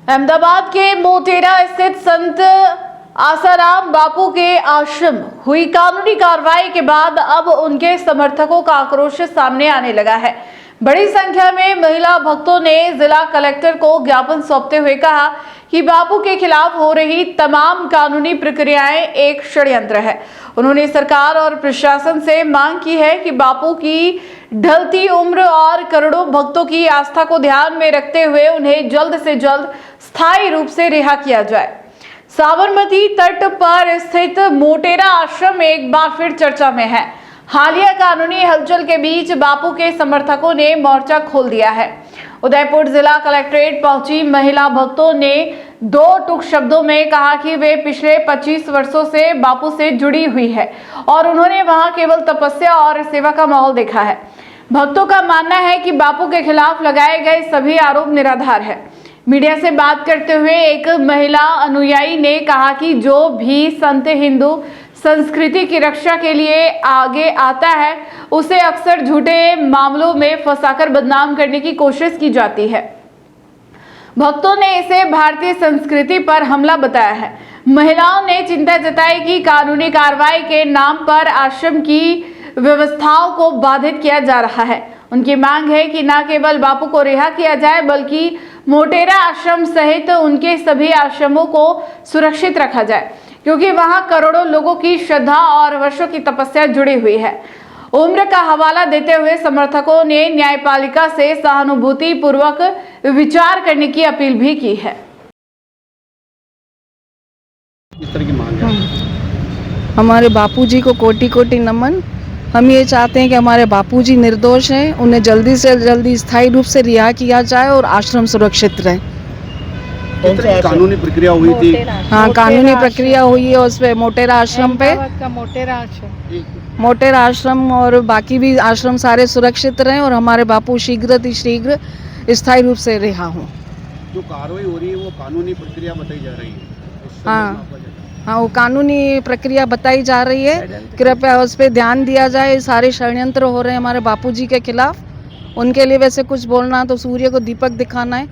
अहमदाबाद के मोटेरा स्थित संत आसाराम बापू के आश्रम हुई कानूनी कार्रवाई के बाद अब उनके समर्थकों का आक्रोश सामने आने लगा है। बड़ी संख्या में महिला भक्तों ने जिला कलेक्टर को ज्ञापन सौंपते हुए कहा कि बापू के खिलाफ हो रही तमाम कानूनी प्रक्रियाएं एक षड्यंत्र है। उन्होंने सरकार और प्रशासन से मांग की है कि बापू की ढलती उम्र और करोड़ों भक्तों की आस्था को ध्यान में रखते हुए उन्हें जल्द से जल्द स्थायी रूप से रिहा किया जाए। साबरमती तट पर स्थित मोटेरा आश्रम एक बार फिर चर्चा में है। हालिया कानूनी हलचल के बीच बापू के समर्थकों ने मोर्चा खोल दिया है। उदयपुर जिला कलेक्ट्रेट पहुंची महिला भक्तों ने दो टूक शब्दों में कहा कि वे पिछले 25 वर्षों से बापू से जुड़ी हुई है और उन्होंने वहां केवल तपस्या और सेवा का माहौल देखा है। भक्तों का मानना है कि बापू के खिलाफ लगाए गए सभी आरोप निराधार है। मीडिया से बात करते हुए एक महिला अनुयायी ने कहा कि जो भी संत हिंदू संस्कृति की रक्षा के लिए आगे आता है उसे अक्सर झूठे मामलों में फंसाकर बदनाम करने की कोशिश की जाती है। भक्तों ने इसे भारतीय संस्कृति पर हमला बताया है। महिलाओं ने चिंता जताई कि कानूनी कार्रवाई के नाम पर आश्रम की व्यवस्थाओं को बाधित किया जा रहा है। उनकी मांग है कि न केवल बापू को रिहा किया जाए बल्कि मोटेरा आश्रम सहित उनके सभी आश्रमों को सुरक्षित रखा जाए, क्योंकि वहां करोड़ों लोगों की श्रद्धा और वर्षों की तपस्या जुड़ी हुई है। उम्र का हवाला देते हुए समर्थकों ने न्यायपालिका से सहानुभूति पूर्वक विचार करने की अपील भी की है। इस तरह की मांग है। हमारे बापूजी को कोटि कोटि नमन। हम ये चाहते हैं कि हमारे बापूजी निर्दोष हैं, उन्हें जल्दी से जल्दी स्थायी रूप से रिहा किया जाए और आश्रम सुरक्षित रहे। कानूनी प्रक्रिया हुई थी? हाँ, कानूनी प्रक्रिया हुई है उस पे मोटेरा आश्रम पे। मोटेरा आश्रम और बाकी भी आश्रम सारे सुरक्षित रहें और हमारे बापू शीघ्र स्थायी रूप से रिहा हों। जो कार्रवाई हो रही है वो कानूनी प्रक्रिया बताई जा रही है। हाँ, वो कानूनी प्रक्रिया बताई जा रही है। कृपया उस पर ध्यान दिया जाए। सारे षड्यंत्र हो रहे हैं हमारे बापूजी के खिलाफ। उनके लिए वैसे कुछ बोलना तो सूर्य को दीपक दिखाना है।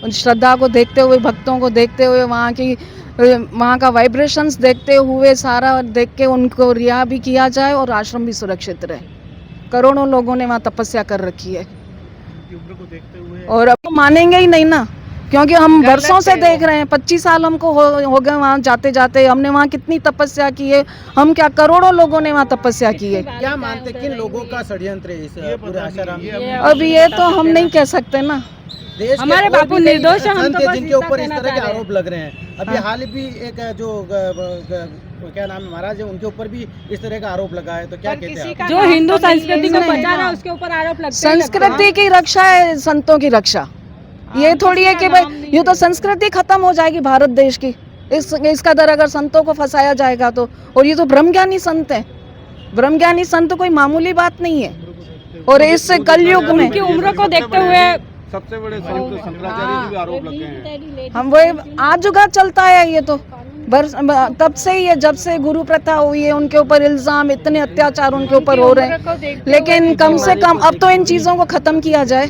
उन श्रद्धा को देखते हुए, भक्तों को देखते हुए, वहाँ का वाइब्रेशंस देखते हुए सारा देख के उनको रिहा भी किया जाए और आश्रम भी सुरक्षित रहे। करोड़ों लोगों ने वहाँ तपस्या कर रखी है और अब मानेंगे ही नहीं ना, क्योंकि हम वर्षों से देख रहे हैं। 25 साल हमको हो गए वहाँ जाते जाते। हमने वहाँ कितनी तपस्या की है। हम क्या, करोड़ों लोगों ने वहाँ तपस्या की है। क्या मानते किन लोगों का षड्यंत्र है इस पूरे आश्रम में? अब ये तो हम नहीं कह सकते ना। देश हमारे बापू निर्दोष हैं, हम तो जिनके ऊपर इस तरह के आरोप लग रहे हैं। अभी हाल भी एक जो क्या नाम है महाराज है, उनके ऊपर भी इस तरह का आरोप लगा है। तो क्या कहते हैं? जो हिंदू संस्कृति को बचा रहा है उसके ऊपर आरोप लगता है। संस्कृति की रक्षा है संतों की रक्षा। ये थोड़ी है कि भाई यूँ तो संस्कृति खत्म हो जाएगी भारत देश की इसका दर अगर संतों को फंसाया जाएगा तो। और ये तो ब्रह्मज्ञानी संत है। ब्रह्मज्ञानी संत कोई मामूली बात नहीं है। और इस कलयुग में उनकी उम्र को देखते हुए सबसे बड़े संत शंकराचार्य जी भी आरोप लगे हैं। हम वो आज जुगा चलता है। ये तो तब से ही है, जब से गुरु प्रथा हुई है उनके ऊपर इल्जाम, इतने अत्याचार उनके ऊपर हो रहे हैं। लेकिन कम से कम अब तो इन चीजों को खत्म किया जाए।